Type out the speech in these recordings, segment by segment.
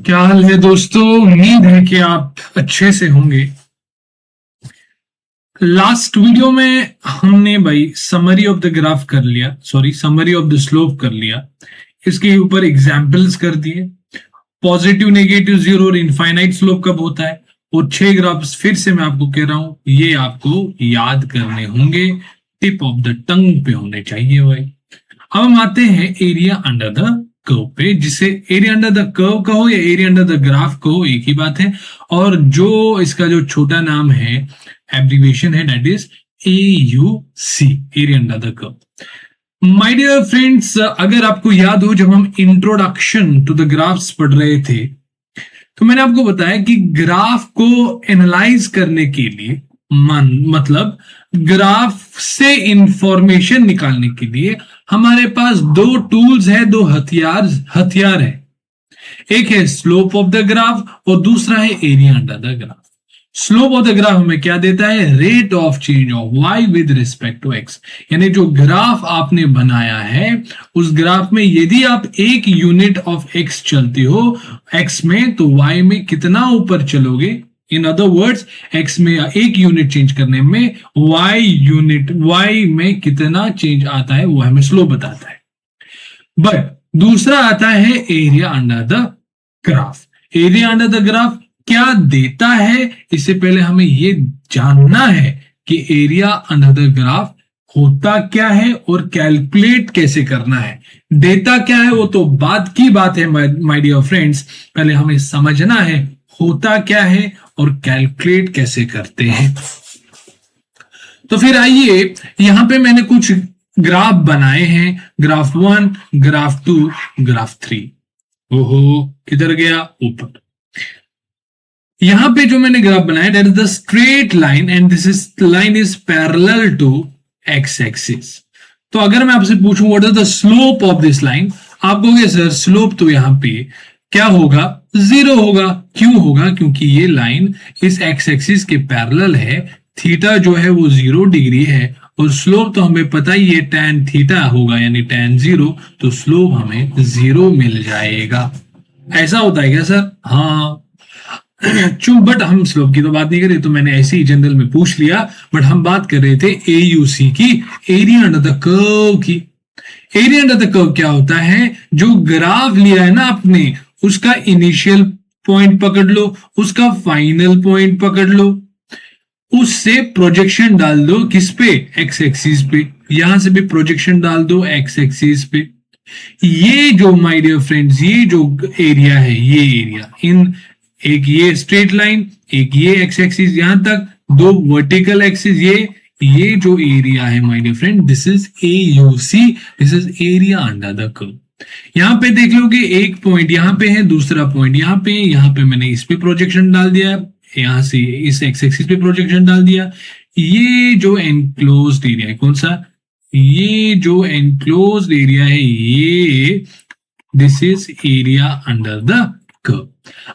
क्या हाल है दोस्तों। उम्मीद है कि आप अच्छे से होंगे। लास्ट वीडियो में हमने भाई समरी ऑफ द ग्राफ कर लिया, sorry summary of the slope कर लिया। इसके ऊपर एग्जाम्पल्स कर दिए। पॉजिटिव, नेगेटिव, जीरो और इनफाइनाइट स्लोप कब होता है, और 6 ग्राफ्स फिर से मैं आपको कह रहा हूं, ये आपको याद करने होंगे, टिप ऑफ द टंग पे होने चाहिए भाई। अब हम आते हैं एरिया अंडर द कर्व पे, जिसे एरिया अंडर द कर्व कहो या एरिया अंडर द ग्राफ कहो, एक ही बात है। और जो इसका जो छोटा नाम है, एब्रीविएशन है, that is AUC, area under the curve. My dear friends, अगर आपको याद हो, जब हम इंट्रोडक्शन टू द ग्राफ्स पढ़ रहे थे, तो मैंने आपको बताया कि ग्राफ को एनालाइज करने के लिए मतलब ग्राफ से इंफॉर्मेशन निकालने के लिए हमारे पास दो टूल्स है, दो हथियार है। एक है स्लोप ऑफ द ग्राफ और दूसरा है area under the graph. Slope of the graph हमें क्या देता है? Rate of change of y with respect to x। यानी जो ग्राफ आपने बनाया है, उस ग्राफ में यदि आप एक यूनिट ऑफ x चलते हो x में, तो y में कितना ऊपर चलोगे। इन अदर वर्ड्स, x में एक यूनिट चेंज करने में y में कितना चेंज आता है, वो हमें स्लोप बताता है। बट दूसरा आता है area under the graph. Area under the graph क्या देता है? इससे पहले हमें ये जानना है कि एरिया अंडर द ग्राफ होता क्या है और कैलकुलेट कैसे करना है। देता क्या है वो तो बाद की बात है माय डियर फ्रेंड्स, पहले हमें समझना है होता क्या है और कैलकुलेट कैसे करते हैं। तो फिर आइए, यहां पे मैंने कुछ ग्राफ बनाए हैं, ग्राफ 1, ग्राफ 2, ग्राफ 3। ओहो, किधर गया? ऊपर। यहां पे जो मैंने ग्राफ बनाया, that is the straight line and this line is parallel to x axis. तो अगर मैं आपसे पूछूं what is the slope of this line, आप कहोगे सर स्लोप तो यहां पे क्या होगा? 0 होगा। क्यों होगा? क्योंकि ये लाइन इस एक्स एक्सिस के पैरेलल है, थीटा जो है वो 0 डिग्री है, और स्लोप तो हमें पता ही है tan थीटा होगा, यानी tan 0, तो स्लोप हमें 0 मिल जाएगा। ऐसा होता है क्या सर? हाँ, बट हम स्लोप की तो बात नहीं कर रहे, तो मैंने ऐसे ही जनरल में पूछ लिया। बट हम बात कर रहे थे AUC की, एरिया अंडर द कर्व की। एरिया अंडर द कर्व क्या होता है? जो ग्राफ लिया है ना आपने, उसका इनिशियल पॉइंट पकड़ लो, उसका फाइनल पॉइंट पकड़ लो, उससे प्रोजेक्शन डाल दो किस पे? एक्स एक्सिस पे। यहां से भी प्रोजेक्शन डाल दो एक्स एक्सिस पे। ये जो माय डियर फ्रेंड्स, ये जो एरिया है, ये एरिया, इन एक ये स्ट्रेट लाइन, एक ये एक्स एक्सिस, यहां तक दो वर्टिकल एक्सिस, ये जो एरिया है my dear friend, this is AUC, this is area under the curve. यहां पे देख लो कि एक पॉइंट यहां पे है, दूसरा पॉइंट यहां पे मैंने इस पे प्रोजेक्शन डाल दिया, यहां से इस एक्स एक्सिस पे प्रोजेक्शन डाल दिया। ये जो एनक्लोज्ड एरिया है, कौन सा? ये जो एनक्लोज्ड एरिया है, ये this is area under the curve.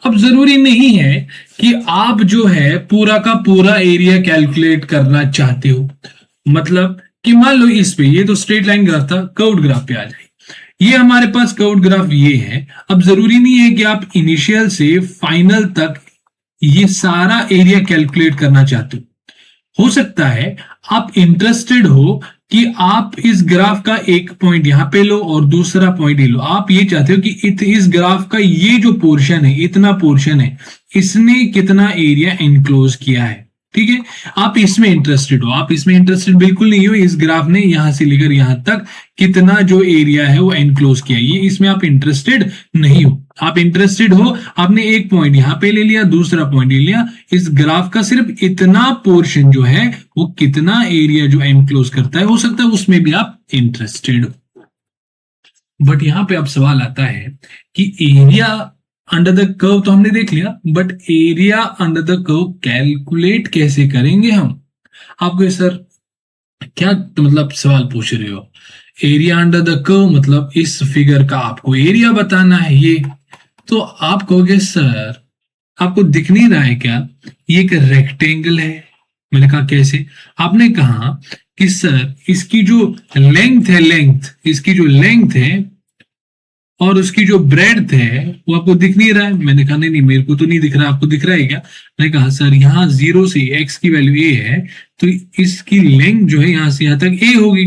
अब जरूरी नहीं है कि आप जो है पूरा का पूरा एरिया कैलकुलेट करना चाहते हो। मतलब कि मान लो इस पे, ये तो स्ट्रेट लाइन ग्राफ था, कर्व्ड ग्राफ पे आ जाए। ये हमारे पास कर्व्ड ग्राफ ये है। अब जरूरी नहीं है कि आप इनिशियल से फाइनल तक ये सारा एरिया कैलकुलेट करना चाहते हो सकता है आप इंटरेस्टेड हो कि आप इस ग्राफ का एक पॉइंट यहां पे लो और दूसरा पॉइंट लो। आप ये चाहते हो कि इस ग्राफ का ये जो पोर्शन है, इतना पोर्शन है, इसने कितना एरिया एनक्लोज किया है। ठीक है, आप इसमें इंटरेस्टेड हो। आप इसमें इंटरेस्टेड बिल्कुल नहीं हो, इस ग्राफ ने यहां से लेकर यहां तक कितना जो एरिया है वो एनक्लोज किया, ये इसमें आप इंटरेस्टेड नहीं हो। आप इंटरेस्टेड हो, आपने एक पॉइंट यहां पे ले लिया, दूसरा पॉइंट ले लिया, इस ग्राफ का सिर्फ इतना पोर्शन जो है वो कितना एरिया जो एनक्लोज करता है, हो सकता है उसमें भी आप इंटरेस्टेड हो। बट यहां पे अब सवाल आता है कि एरिया अंडर द कर्व तो हमने देख लिया, but area under the curve calculate कैसे करेंगे हम? आपको सर क्या मतलब सवाल पूछ रहे हो? एरिया अंडर द कर्व मतलब इस फिगर का आपको एरिया बताना है। ये तो आप कहोगे सर आपको दिख नहीं रहा है क्या? ये एक रेक्टेंगल है। मैंने कहा कैसे? आपने कहा कि सर इसकी जो लेंथ है, इसकी जो लेंथ है और उसकी जो ब्रेड्थ है वो आपको दिख नहीं रहा है। मैंने कहा नहीं नहीं मेरे को तो नहीं दिख रहा, आपको दिख रहा है क्या? मैंने कहा सर यहाँ 0 से x की वैल्यू a है, तो इसकी लेंथ जो है यहाँ से यहाँ तक a होगी,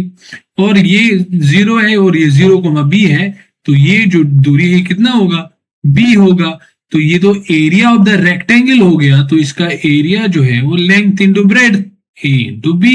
और ये 0 है और ये 0,b है, तो ये जो दूरी है कितना होगा? b होगा। तो ये तो एरिया ऑफ द रेक्टेंगल हो गया, तो इसका एरिया जो है वो length into breadth a into b।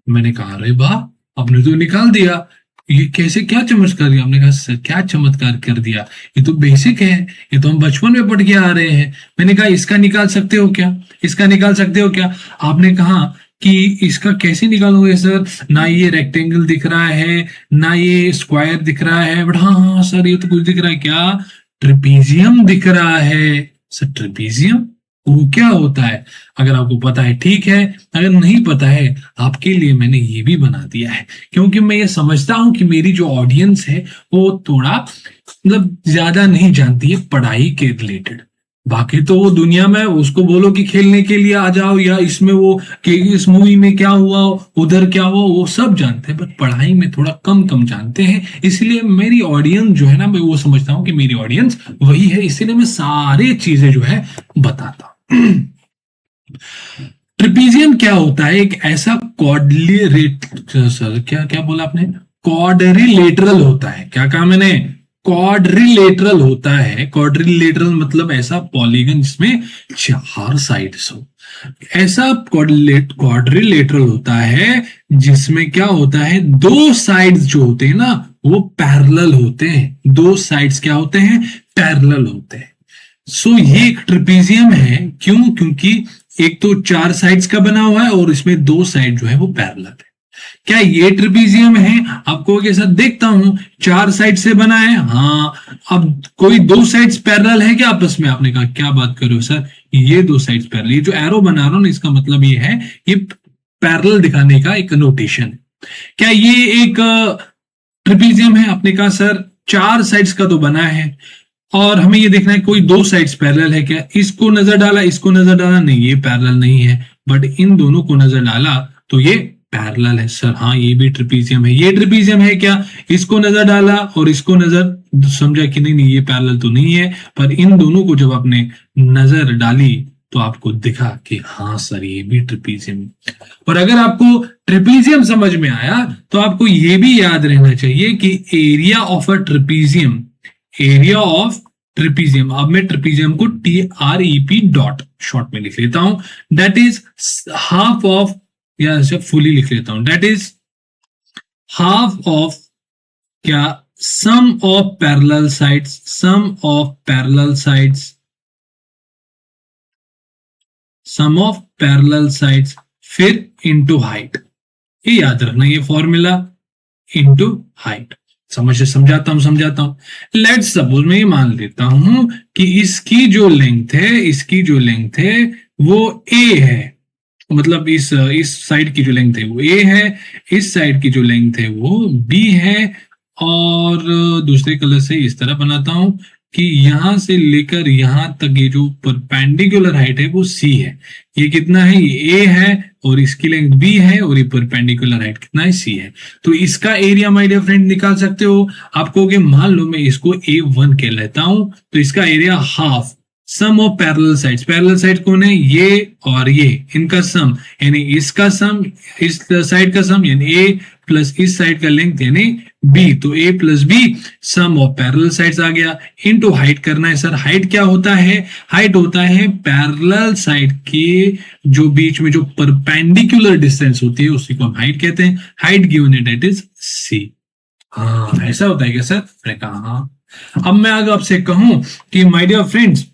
मैंने कहा अरे वाह, आपने तो निकाल दिया, ये कैसे, क्या चमत्कार किया? हमने कहा सर क्या चमत्कार कर दिया, ये तो बेसिक है, ये तो हम बचपन में पढ़ के आ रहे हैं। मैंने कहा इसका निकाल सकते हो क्या, इसका निकाल सकते हो क्या? आपने कहा कि इसका कैसे निकालोगे सर, ना ये रेक्टेंगल दिख रहा है ना ये स्क्वायर दिख रहा है। बट हाँ हाँ सर ये तो कुछ दिख रहा है, क्या? ट्रेपीजियम दिख रहा है। सर ट्रेपीजियम वो क्या होता है? अगर आपको पता है ठीक है, अगर नहीं पता है आपके लिए मैंने ये भी बना दिया है, क्योंकि मैं ये समझता हूं कि मेरी जो ऑडियंस है वो थोड़ा मतलब ज्यादा नहीं जानती है पढ़ाई के रिलेटेड। बाकी तो वो दुनिया में उसको बोलो कि खेलने के लिए आ जाओ, या इसमें वो कि इस मूवी में क्या हुआ, उधर क्या हुआ, वो सब जानते हैं, बट पढ़ाई में थोड़ा कम कम जानते हैं। इसलिए मेरी ऑडियंस जो है ना, मैं वो समझता हूँ कि मेरी ऑडियंस वही है, इसलिए मैं सारी चीजें जो है बताता हूँ। ट्रिपीजियम क्या होता है? एक ऐसा कॉर्डिलेट, सर क्या क्या बोला आपने? क्वाड्रिलेटरल होता है। क्या कहा मैंने? क्वाड्रिलेटरल होता है। क्वाड्रिलेटरल मतलब ऐसा पॉलीगन जिसमें 4 साइड्स हो। ऐसा क्वाड्रिलेटरल होता है जिसमें क्या होता है, 2 साइड्स जो होते हैं ना वो पैरेलल होते हैं। 2 साइड्स क्या होते हैं? पैरेलल होते हैं। सो ये एक ट्रिपीजियम है। क्यों? क्योंकि एक तो 4 साइड्स का बना हुआ है और इसमें 2 साइड जो है वो पैरेलल है। क्या ये ट्रिपीजियम है? आपको के साथ देखता हूं, 4 साइड से बना है। हाँ, अब कोई 2 साइड्स पैरेलल है क्या आपस में? आपने कहा क्या बात कर रहे हो सर, ये 2 साइड्स पैरेलल। ये जो एरो बना रहा हूं ना, इसका मतलब ये है, ये पैरेलल दिखाने का एक नोटेशन है। क्या ये एक ट्रिपीजियम है? आपने कहा सर 4 साइड्स का तो बना है, और हमें ये देखना है कोई 2 साइड्स पैरेलल है क्या। इसको नजर डाला, इसको नजर डाला, नहीं ये पैरेलल नहीं है, बट इन दोनों को नजर डाला तो ये पैरेलल है। सर हाँ ये भी ट्रिपीजियम है। ये ट्रिपीजियम है क्या? इसको नजर डाला और इसको नजर, समझा कि नहीं नहीं ये पैरेलल तो नहीं है, पर इन दोनों को जब आपने नजर डाली तो आपको दिखा कि हाँ सर ये भी ट्रिपीजियम। और अगर आपको ट्रिपीजियम समझ में आया तो आपको ये भी याद रहना चाहिए कि area of a trapezium, area of trapezium, अब मैं ट्रिपीजियम को TREP डॉट शॉर्ट में लिख लेता हूं, दैट इज हाफ ऑफ, या ऐसे फुली लिख लेता हूं, दैट इज हाफ ऑफ क्या, sum of parallel sides, sum of parallel sides, sum of parallel sides, फिर इनटू हाइट। ये याद रखना, ये फॉर्मूला इनटू हाइट। समझाता हूं। लेट सपोज मैं ये मान लेता हूं कि इसकी जो लेंथ है, इसकी जो लेंथ है वो a है, मतलब इस साइड की जो लेंथ है वो a है, इस साइड की जो लेंथ है वो b है, और दूसरे कलर से इस तरह बनाता हूं कि यहां से लेकर यहां तक ये जो परपेंडिकुलर हाइट है वो c है। ये कितना है? ये a है, और इसकी लेंथ b है, और ये परपेंडिकुलर हाइट कितना है? c है। तो इसका एरिया माय डियर फ्रेंड निकाल सकते हो। आप कहोगे मान लो मैं इसको A1 कह लेता हूं, तो इसका area half sum of parallel sides, parallel side कौन है? ये और ये, इनका सम यानी इसका सम, इस साइड का सम यानी a प्लस इस साइड का लेंथ यानी b, तो a plus b sum of parallel sides आ गया। इनटू हाइट करना है। सर हाइट क्या होता है? हाइट होता है पैरेलल साइड के जो बीच में जो परपेंडिकुलर डिस्टेंस होती है उसी को हम हाइट कहते हैं। हाइट गिवन है दैट इज c। हाँ ऐसा होता है क्या सर? मैंने कहा हाँ। अब मैं अगर आपसे कहूं कि माय डियर फ्रेंड्स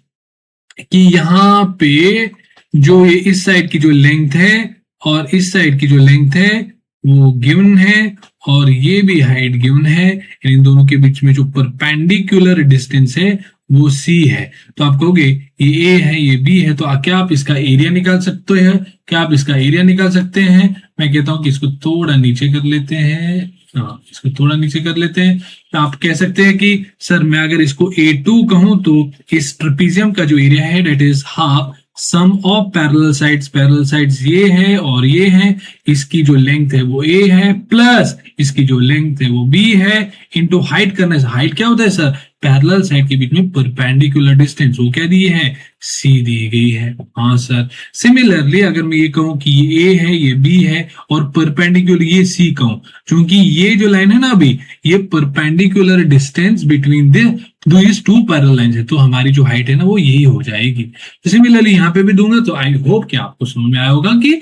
कि यहाँ पे जो ये इस साइड की जो लेंथ है और इस साइड की जो लेंथ है वो गिवन है, और ये भी हाइट गिवन है, इन दोनों के बीच में जो परपेंडिकुलर डिस्टेंस है वो c है। तो आप कहोगे ये a है ये b है, तो क्या आप इसका एरिया निकाल सकते हैं? क्या आप इसका एरिया निकाल सकते हैं? मैं कहता हूं कि इसको थोड़ा नीचे कर लेते हैं, हाँ इसको थोड़ा नीचे कर लेते हैं। तो आप कह सकते हैं कि सर मैं अगर इसको A2 कहूं तो इस ट्रेपीजियम का जो एरिया है that is half sum of parallel sides, parallel sides ये है और ये है, इसकी जो लेंथ है वो a है, प्लस इसकी जो लेंथ है वो b है, इनटू हाइट करने से, हाइट क्या होता है सर, पैरेलल साइड के बीच में परपेंडिकुलर डिस्टेंस, वो क्या दी है, c दी गई है। हाँ सर, सिमिलरली अगर मैं ये कहूं कि ये a है, ये b है और परपेंडिकुलर ये c कहूं, क्योंकि ये जो लाइन है ना अभी, ये perpendicular distance between these two parallel lines है, तो हमारी जो हाइट है ना वो यही हो जाएगी। तो सिमिलरली यहाँ पे भी दूंगा, तो आई होप कि आपको समझ में आया होगा कि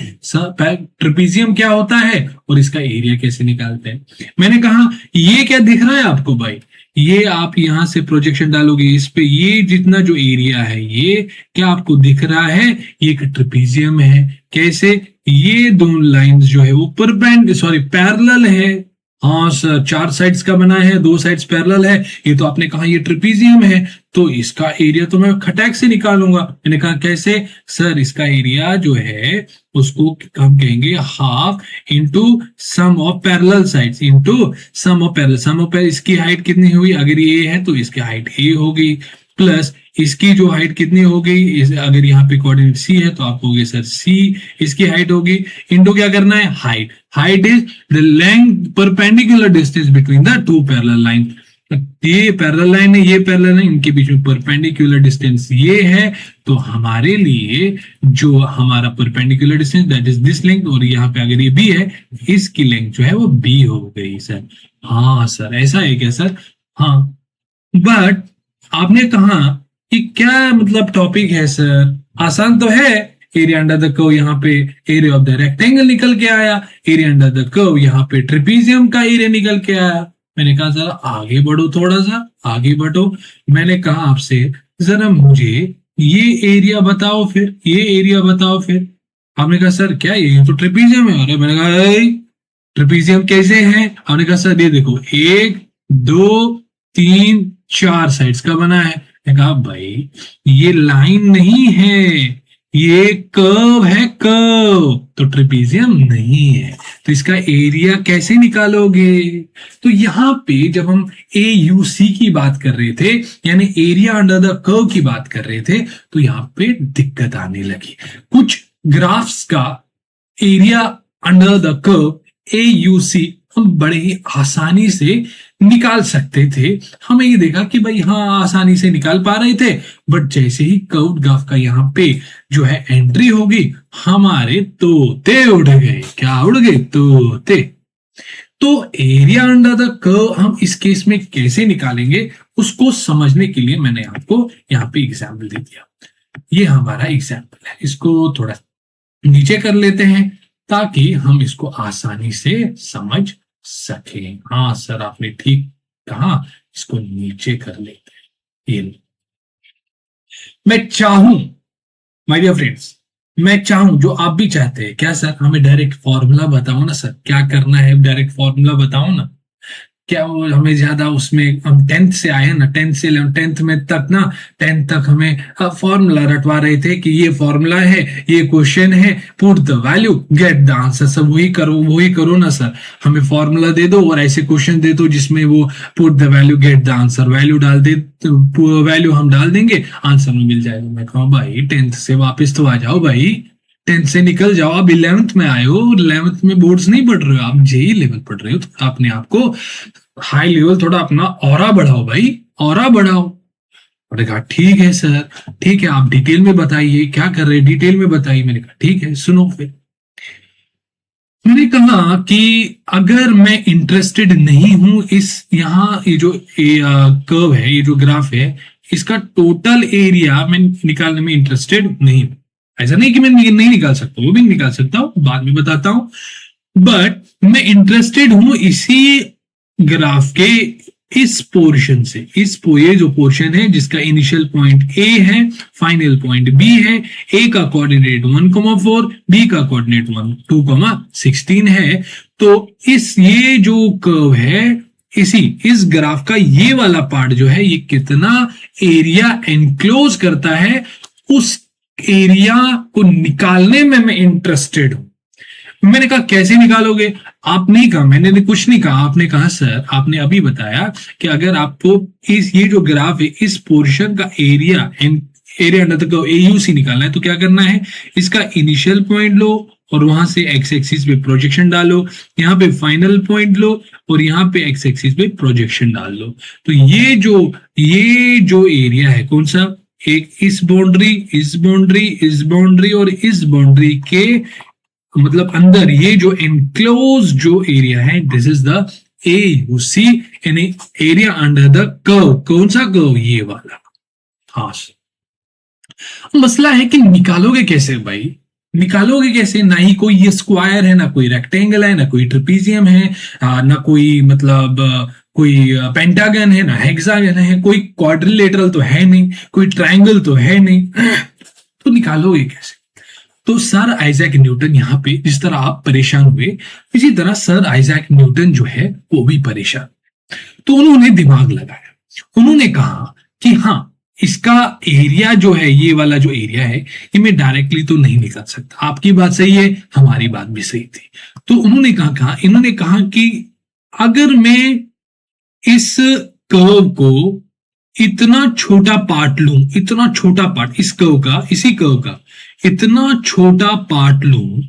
ट्रेपेजियम क्या होता है और इसका एरिया कैसे निकालते हैं। मैंने कहा ये क्या दिख रहा है आपको भाई, ये आप यहां से प्रोजेक्शन डालोगे इस पे, ये जितना जो एरिया है ये क्या आपको दिख रहा है, ये एक ट्रेपेजियम है। कैसे, ये दोनों लाइंस जो है वो पैरेलल है। हाँ सर, 4 साइड्स का बना है, 2 साइड्स पैरेलल है, ये तो आपने कहा ये ट्रेपेजियम है, तो इसका एरिया तो मैं खटैक से निकालूंगा। मैंने कहा कैसे सर, इसका एरिया जो है उसको हम कहेंगे half into sum of parallel sides into sum of parallel. इसकी हाइट कितनी हुई, अगर ये है तो इसकी हाइट ए होगी, प्लस इसकी जो हाइट कितनी हो गई, अगर यहाँ पे कोऑर्डिनेट सी है तो आप होगे सर सी, इसकी हाइट होगी, इंटू क्या करना है, height is the length perpendicular distance between the two parallel line. ये पैरेलल लाइन है, ये पैरेलल लाइन, इनके बीच में परपेंडिकुलर डिस्टेंस ये है, तो हमारे लिए जो हमारा perpendicular distance that is this length, और यहाँ पे अगर ये बी है, इसकी लेंथ जो है वो बी हो गई सर। हाँ सर, ऐसा है क्या सर, हाँ, बट आपने कहा कि क्या मतलब टॉपिक है सर, आसान तो है, एरिया अंडर द कर्व, यहाँ पे एरिया ऑफ द रेक्टेंगल निकल के आया, एरिया अंडर द कर्व यहाँ पे ट्रेपेजियम का एरिया निकल के आया। मैंने कहा जरा आगे बढ़ो, थोड़ा सा आगे बढ़ो। मैंने कहा आपसे जरा मुझे ये एरिया बताओ, फिर ये एरिया बताओ। फिर आपने कहा सर क्या ये तो ट्रेपेजियम है। अरे मैंने कहा ट्रेपेजियम कैसे है, आपने कहा सर ये देखो 1 2 3 4 साइड्स का बना है। मैंने कहा भाई ये लाइन नहीं है, ये कर्व है, कर्व, तो ट्रेपेजियम नहीं है, तो इसका एरिया कैसे निकालोगे। तो यहाँ पे जब हम AUC की बात कर रहे थे, यानी एरिया अंडर द कर्व की बात कर रहे थे, तो यहाँ पे दिक्कत आने लगी। कुछ ग्राफ्स का area under the curve AUC हम बड़े ही आसानी से निकाल सकते थे। हमें ये देखा कि भाई हाँ आसानी से निकाल पा रहे थे, बट जैसे ही कर्व्ड ग्राफ का यहाँ पे जो है एंट्री होगी, हमारे तोते उड़ गए। क्या उड़ गए, तोते। तो एरिया अंडर द कर्व हम इस केस में कैसे निकालेंगे, उसको समझने के लिए मैंने आपको यहाँ पे एग्जाम्पल दे दिया। ये हमारा एग्जाम्पल है, इसको थोड़ा नीचे कर लेते हैं ताकि हम इसको आसानी से समझ सकें। हाँ सर आपने ठीक कहा, इसको नीचे कर लेते हैं। ये मैं चाहूं, माय डियर फ्रेंड्स, मैं चाहूं जो आप भी चाहते हैं, क्या सर हमें डायरेक्ट फॉर्मूला बताओ ना सर, क्या करना है डायरेक्ट फॉर्मूला बताओ ना। क्या वो हमें ज्यादा उसमें, हम 10th से आए हैं ना, 10th से 10th में तक ना, 10th तक हमें फॉर्मूला रटवा रहे थे कि ये फॉर्मूला है, ये क्वेश्चन है, put the value get the answer. सब वही करो ना सर, हमें फॉर्मूला दे दो और ऐसे क्वेश्चन दे दो जिसमें वो put the value get the answer, value डाल दे, वैल्यू हम डाल देंगे, आंसर में मिल जाएगा। मैं कहूँ भाई 10th से वापस तो आ जाओ भाई, 10th से निकल जाओ, आप 11th में आए हो, 11th में बोर्ड्स नहीं पढ़ रहे हो, आप जेई लेवल पढ़ रहे हो, तो अपने आप को हाई लेवल थोड़ा अपना ऑरा बढ़ाओ भाई, ऑरा बढ़ाओ। मैंने कहा ठीक है सर, ठीक है, आप डिटेल में बताइए क्या कर रहे हैं, डिटेल में बताइए। मैंने कहा ठीक है, सुनो। फिर मैंने कहा कि अगर मैं इंटरेस्टेड नहीं हूं इस, यहाँ ये जो कर्व है, ये जो ग्राफ है, इसका टोटल एरिया मैं निकालने में इंटरेस्टेड नहीं, ऐसा नहीं कि मैं नहीं निकाल सकता, वो भी निकाल सकता हूं, बाद में बताता हूं, बट मैं इंटरेस्टेड हूं इसी ग्राफ के इस पोर्शन से, ये जो पोर्शन है जिसका इनिशियल पॉइंट ए है, फाइनल पॉइंट बी है, ए का कोऑर्डिनेट 1,4, बी का कोऑर्डिनेट 2,16 है। तो ये जो कर्व है, इस ग्राफ का ये वाला पार्ट जो है, ये कितना एरिया एनक्लोज करता है, उस एरिया को निकालने में मैं इंटरेस्टेड हूं। मैंने कहा कैसे निकालोगे, आप नहीं कहा, मैंने कुछ नहीं कहा, आपने कहा सर, आपने अभी बताया कि अगर आपको ये जो ग्राफ है, इस पोर्शन का area under the curve AUC निकालना है, तो क्या करना है, इसका इनिशियल पॉइंट लो और वहां से एक्स एक्सिस पे प्रोजेक्शन डालो, यहाँ पे फाइनल पॉइंट लो और यहाँ पे एक्स एक्सिस पे प्रोजेक्शन डाल लो। तो ये जो एरिया है कौन सा, एक इस बाउंड्री, इस बाउंड्री, इस बाउंड्री और इस बाउंड्री के मतलब अंदर ये जो एनक्लोज जो एरिया है, this is the A U C and area under the curve. कौन सा कर्व, ये वाला। हाँ, मसला है कि निकालोगे कैसे भाई, निकालोगे कैसे? ना ही कोई ये स्क्वायर है, ना कोई रेक्टेंगल है, ना कोई ट्रेपीजियम है, ना कोई मतलब कोई पेंटागन है, ना हेक्सागन है, कोई क्वाड्रिलेटरल तो है नहीं, कोई ट्रायंगल तो है नहीं। तो निकालोगे कैसे? तो सर आइजैक न्यूटन यहाँ पे जिस तरह आप परेशान हुए, इसी तरह सर आइजैक न्यूटन जो है वो भी परेशान। तो उन्होंने दिमाग लगाया, उन्होंने कहा कि हाँ, इसका एरिया जो है, ये वाला जो एरिया है, ये मैं डायरेक्टली तो नहीं निकाल सकता। आपकी बात सही है, हमारी बात भी सही थी। तो उन्होंने इन्होंने कहा कि अगर मैं इस कर्व को इतना छोटा पार्ट लूं, इतना छोटा पार्ट इस कर्व का, इसी कर्व का इतना छोटा पार्ट लूं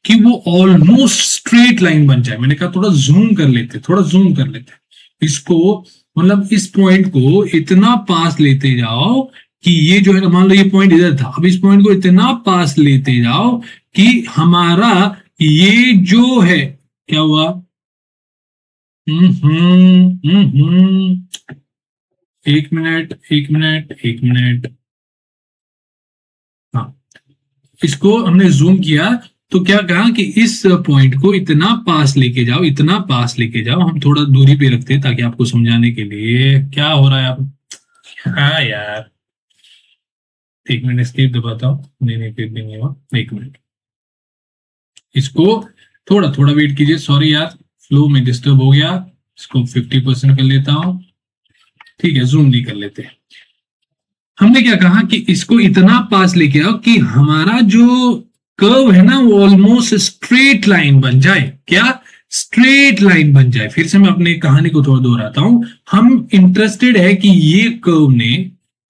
कि वो ऑलमोस्ट स्ट्रेट लाइन बन जाए। मैंने कहा थोड़ा जूम कर लेते इसको, मतलब इस पॉइंट को इतना पास लेते जाओ कि ये जो है, मान लो ये पॉइंट इधर था, अब इस पॉइंट को इतना पास लेते जाओ कि हमारा ये जो है क्या हुआ, एक मिनट। हाँ, इसको हमने जूम किया तो क्या कहा कि इस पॉइंट को इतना पास लेके जाओ। हम थोड़ा दूरी पे रखते हैं ताकि आपको समझाने के लिए। क्या हो रहा है आप, हाँ यार, एक मिनट स्किप दबाता हूँ। नहीं फिर भी नहीं हुआ, एक मिनट, इसको थोड़ा वेट कीजिए। सॉरी यार, फ्लो में डिस्टर्ब हो गया। इसको 50% कर लेता हूँ, ठीक है, जूम नहीं कर लेते। हमने क्या कहा कि इसको इतना पास लेके आओ कि हमारा जो कर्व है ना वो ऑलमोस्ट स्ट्रेट लाइन बन जाए। क्या, स्ट्रेट लाइन बन जाए। फिर से मैं अपने कहानी को थोड़ा दोहराता हूं। हम इंटरेस्टेड है कि ये कर्व ने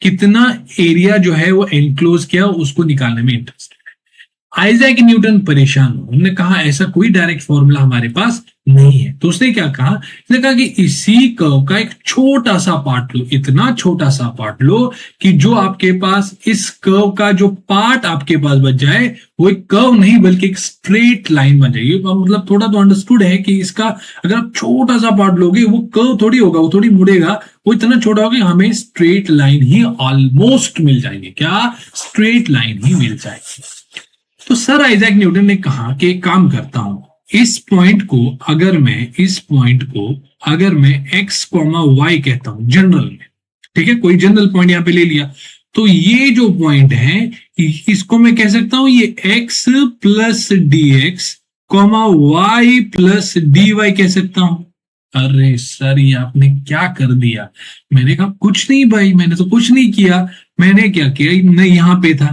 कितना एरिया जो है वो एनक्लोज किया, उसको निकालने में इंटरेस्टेड है। आइजैक न्यूटन परेशान हो, उन्होंने कहा ऐसा कोई डायरेक्ट फॉर्मूला हमारे पास नहीं है। तो उसने क्या कहा, उसने कहा कि इसी कर्व का एक छोटा सा पार्ट लो, इतना छोटा सा पार्ट लो कि जो आपके पास इस कर्व का जो पार्ट आपके पास बच जाए वो एक कर्व नहीं बल्कि एक स्ट्रेट लाइन बन जाएगी। मतलब थोड़ा तो अंडरस्टूड है कि इसका अगर आप छोटा सा पार्ट लोगे वो कर्व थोड़ी होगा, वो थोड़ी मुड़ेगा, वो इतना छोटा होगा कि हमें स्ट्रेट लाइन ही ऑलमोस्ट मिल जाएंगे। क्या, स्ट्रेट लाइन ही मिल जाएगी। तो सर आइजैक न्यूटन ने कहा कि एक काम करता हूं, इस पॉइंट को अगर मैं x, y कहता हूं जनरल में, ठीक है, कोई जनरल पॉइंट यहां पे ले लिया, तो ये जो पॉइंट है इसको मैं कह सकता हूं ये x plus dx, y plus dy कह सकता हूं। अरे सर, ये आपने क्या कर दिया? मैंने कहा कुछ नहीं भाई, मैंने तो कुछ नहीं किया। मैंने क्या किया, मैं यहां पे था,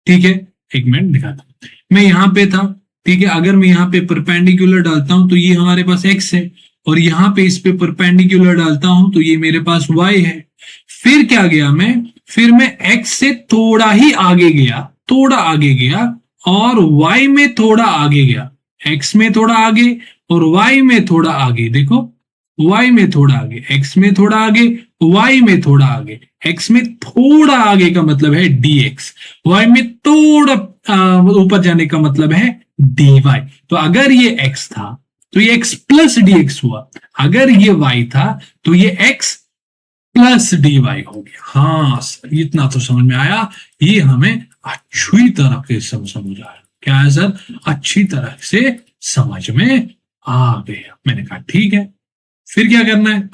ठीक है, एक मिनट दिखाता हूं। मैं यहां पे था, ठीक है, अगर मैं यहाँ पे परपेंडिकुलर डालता हूं तो ये हमारे पास x है, और यहाँ पे इस पे परपेंडिकुलर डालता हूं तो ये मेरे पास y है। फिर क्या गया फिर मैं x से थोड़ा ही आगे गया, और y में थोड़ा आगे गया। x में थोड़ा आगे और y में थोड़ा आगे, देखो, y में थोड़ा आगे, x में थोड़ा आगे, y में थोड़ा आगे। x में थोड़ा आगे का मतलब है dx, y में थोड़ा ऊपर जाने का मतलब है dy। तो अगर ये x था तो ये x प्लस dx हुआ, अगर ये y था तो ये x प्लस dy हो गया। हाँ सर, इतना तो समझ में आया, ये हमें अच्छी तरह से समझ आया। क्या है सर, अच्छी तरह से समझ में आ गया। मैंने कहा ठीक है, फिर क्या करना है?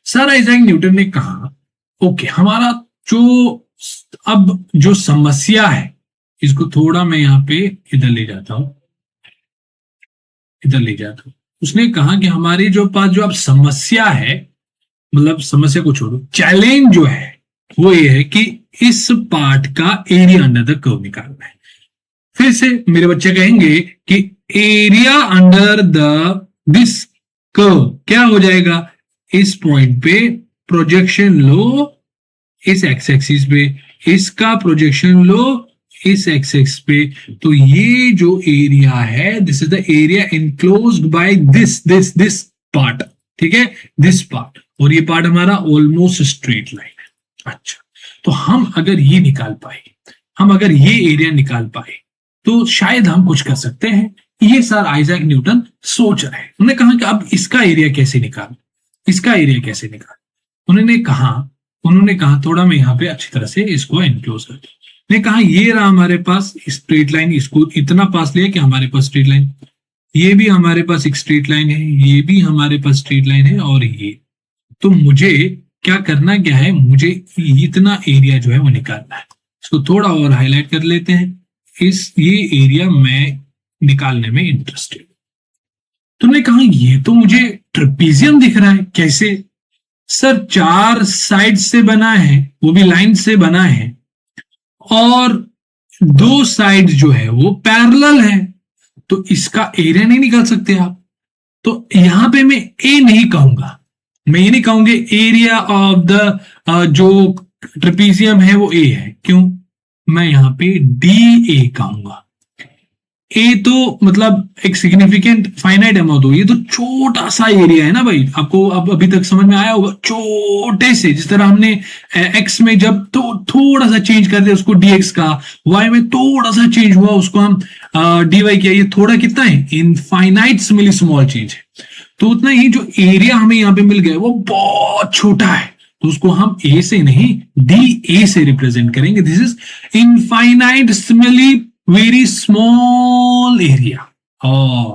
सर आइजैक न्यूटन ने कहा ओके, हमारा जो समस्या है, इसको थोड़ा मैं यहां पे इधर ले जाता हूं। उसने कहा कि हमारी जो पास जो अब समस्या है, मतलब समस्या को छोड़ो, चैलेंज जो है वो ये है कि इस पार्ट का एरिया अंडर द कर्व निकालना है। फिर से मेरे बच्चे कहेंगे कि एरिया अंडर दिस कर्व क्या हो जाएगा, इस पॉइंट पे प्रोजेक्शन लो, इस एक्स एक्सिस पे इसका प्रोजेक्शन लो, इस एक्स पे, तो ये जो एरिया है, this is the area enclosed by this part, ठीक है, दिस पार्ट, और ये पार्ट हमारा ऑलमोस्ट स्ट्रेट लाइन है। अच्छा, तो हम अगर ये निकाल पाए, हम अगर ये एरिया निकाल पाए, तो शायद हम कुछ कर सकते हैं। ये सर आइजैक न्यूटन सोच रहे हैं। उन्होंने कहा कि अब इसका एरिया कैसे निकाल, इसका एरिया कैसे निकाल। उन्होंने कहा थोड़ा मैं यहाँ पे अच्छी तरह से इसको एनक्लोज कर दूं। ने कहा ये रहा हमारे पास स्ट्रेट लाइन, इसको इतना पास लिया कि हमारे पास स्ट्रेट लाइन, ये भी हमारे पास एक स्ट्रेट लाइन है, ये भी हमारे पास स्ट्रेट लाइन है, और ये, तो मुझे क्या करना क्या है, मुझे इतना एरिया जो है वो निकालना है। इसको थोड़ा और हाईलाइट कर लेते हैं। ये एरिया मैं निकालने में इंटरेस्टेड। तुमने कहा ये तो मुझे ट्रेपीजियम दिख रहा है, कैसे सर? 4 साइड से बना है, वो भी लाइन से बना है, और 2 साइड जो है वो पैरेलल है, तो इसका एरिया नहीं निकाल सकते आप। तो यहां पे मैं ए नहीं कहूंगा, मैं ये नहीं कहूंगा एरिया ऑफ द जो ट्रेपीजियम है वो ए है। क्यों? मैं यहां पे डी ए कहूंगा। ए तो मतलब एक सिग्निफिकेंट फाइनाइट अमाउंट हो, ये तो छोटा सा एरिया है ना भाई, आपको अब अभी तक समझ में आया होगा। छोटे से, जिस तरह हमने एक्स में जब तो थोड़ा सा चेंज कर दिया उसको dx का, y में थोड़ा सा चेंज हुआ उसको हम dy किया, ये थोड़ा कितना है, इनफाइनाइट्समली स्मॉल चेंज है। तो उतना ही जो एरिया हमें यहाँ पे मिल गया वो बहुत छोटा है, तो उसको हम ए से नहीं डी ए से रिप्रेजेंट करेंगे। This is infinitesimally very small area.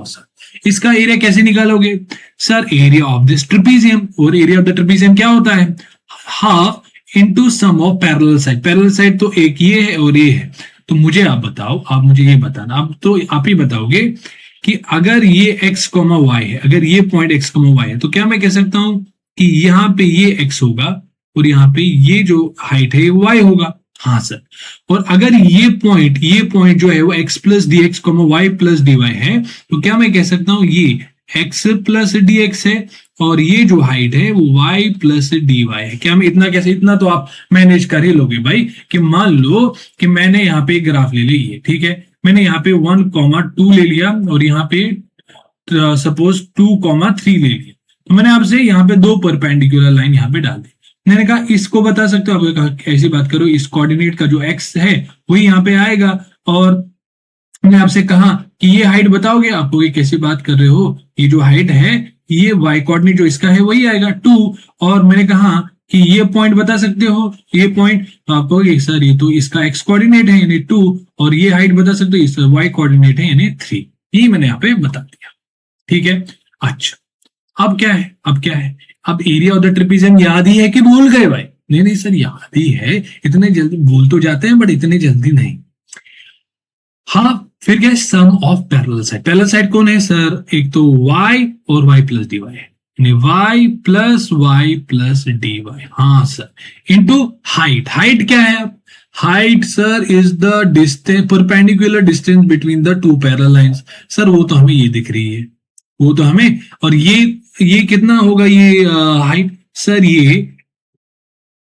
Sir इसका एरिया कैसे निकालोगे? Sir area of this trapezium, और एरिया ऑफ द ट्रेपीजियम क्या होता है? Half into sum of parallel side. Parallel side तो एक ये है और ये है। तो मुझे आप बताओ, आप मुझे ये बताना, अब तो आप ही बताओगे कि अगर ये x, y है, अगर ये पॉइंट x, y है, तो क्या मैं कह सकता हूं कि यहाँ पे ये x होगा और यहाँ पे ये जो हाइट है ये y होगा? हाँ सर। और अगर ये पॉइंट जो है वो x plus d x y plus D Y है, तो क्या मैं कह सकता हूं ये x प्लस डी एक्स है, और ये जो हाइट है वो y प्लस डी वाई है। क्या मैं इतना कैसे, इतना तो आप मैनेज कर ही लोगे भाई, कि मान लो कि मैंने यहाँ पे एक ग्राफ ले ली है, ठीक है, मैंने यहाँ पे 1,2 ले लिया, और यहाँ पे सपोज 2,3 ले लिया, तो मैंने आपसे यहाँ पे 2 परपेंडिकुलर लाइन यहाँ पे डाल दी। मैंने कहा इसको बता सकते हो? आपने कहा ऐसी बात करो, इस कोऑर्डिनेट का जो x है वही यहाँ पे आएगा, और मैंने आपसे कहा कि ये हाइट बताओगे? आपको ये कैसी बात कर रहे हो, ये जो हाइट है ये y कोऑर्डिनेट जो इसका है वही आएगा 2, और मैंने कहा कि ये पॉइंट बता सकते हो, ये पॉइंट, आपको सर ये तो इसका x कोऑर्डिनेट है यानी 2, और ये हाइट बता सकते हो, इसका y कोऑर्डिनेट है यानी 3। ये मैंने यहाँ पे बता दिया, ठीक है। अच्छा, अब क्या है, अब एरिया ऑफ द ट्रेपीजियम याद ही है कि भूल गए भाई? नहीं सर याद ही है, इतने जल्दी भूल तो जाते हैं बट इतने जल्दी नहीं। हाँ, फिर क्या है? Sum of parallel side. Parallel side कौन है सर? एक तो y और y प्लस डी वाई है, y प्लस डी वाई। हाँ सर, इनटू हाइट। हाइट क्या है? Height sir is the distance, perpendicular distance between the 2 parallel lines. Sir वो तो हमें ये दिख रही है, वो तो हमें, और ये कितना होगा ये हाइट? सर ये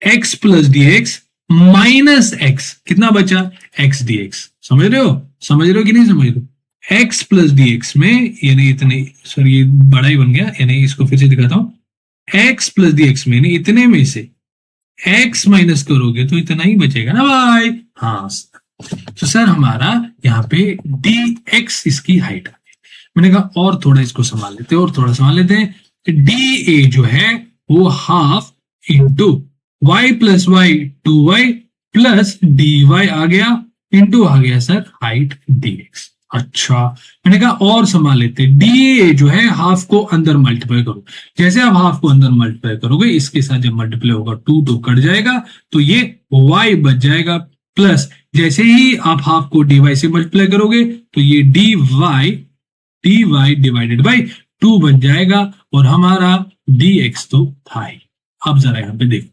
x plus d x minus x, कितना बचा? x D x. समझ रहे हो कि नहीं समझ रहे हो? x प्लस डी एक्स में यानी इतने, सर ये बड़ा ही बन गया, यानी इसको फिर से दिखाता हूं, x प्लस डी एक्स में इतने में से x माइनस करोगे तो इतना ही बचेगा ना भाई? हाँ सर। तो सर हमारा यहाँ पे dx इसकी हाइट। मैंने कहा और थोड़ा इसको संभाल लेते हैं, डी ए जो है वो half into Y plus Y 2y plus D Y आ गया, इंटू आ गया सर हाइट dx। अच्छा, मैंने कहा और संभाल लेते हैं, डी ए जो है हाफ को अंदर मल्टीप्लाई करो। जैसे आप हाफ को अंदर मल्टीप्लाई करोगे, इसके साथ जब मल्टीप्लाई होगा 2 कट जाएगा, तो ये y बच जाएगा, प्लस जैसे ही आप हाफ को dy से मल्टीप्लाई करोगे तो ये dy डिवाइडेड बाई 2 बन जाएगा, और हमारा dx तो था ही। अब जरा यहाँ पे देखो,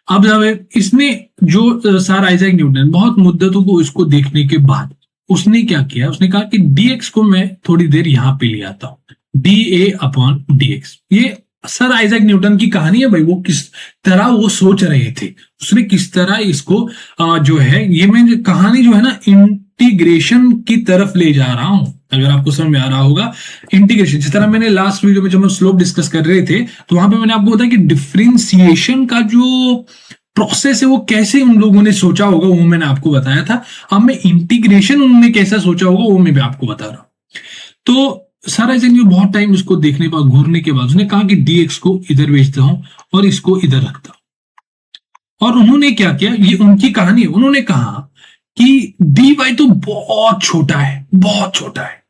अब जब इसने जो सर आइजैक न्यूटन बहुत मुद्दतों को इसको देखने के बाद उसने क्या किया, उसने कहा कि dx को मैं थोड़ी देर यहाँ पे ले आता हूं, dA अपॉन dx। ये सर आइजैक न्यूटन की कहानी है भाई, वो किस तरह वो सोच रहे थे, उसने किस तरह इसको जो है, ये मैं कहानी जो है ना इंटीग्रेशन की तरफ ले जा रहा हूं, अगर आपको समझ में आ रहा होगा। इंटीग्रेशन, जिस तरह मैंने लास्ट वीडियो में जब हम स्लोप डिस्कस कर रहे थे तो वहां पे मैंने आपको बताया कि डिफरेंशिएशन का जो प्रोसेस है वो कैसे उन लोगों ने सोचा होगा, वो मैंने आपको बताया था। अब मैं इंटीग्रेशन उन्होंने कैसा सोचा होगा वो मैं भी आपको बता रहा हूं। तो सर आइजैक न्यूटन बहुत टाइम इसको देखने के बाद, घूरने के बाद उसने कहा कि dx को इधर भेजता हूं और इसको इधर रखता हूं। और उन्होंने क्या किया, ये उनकी कहानी है, उन्होंने कहा कि dy तो बहुत छोटा है, बहुत छोटा है,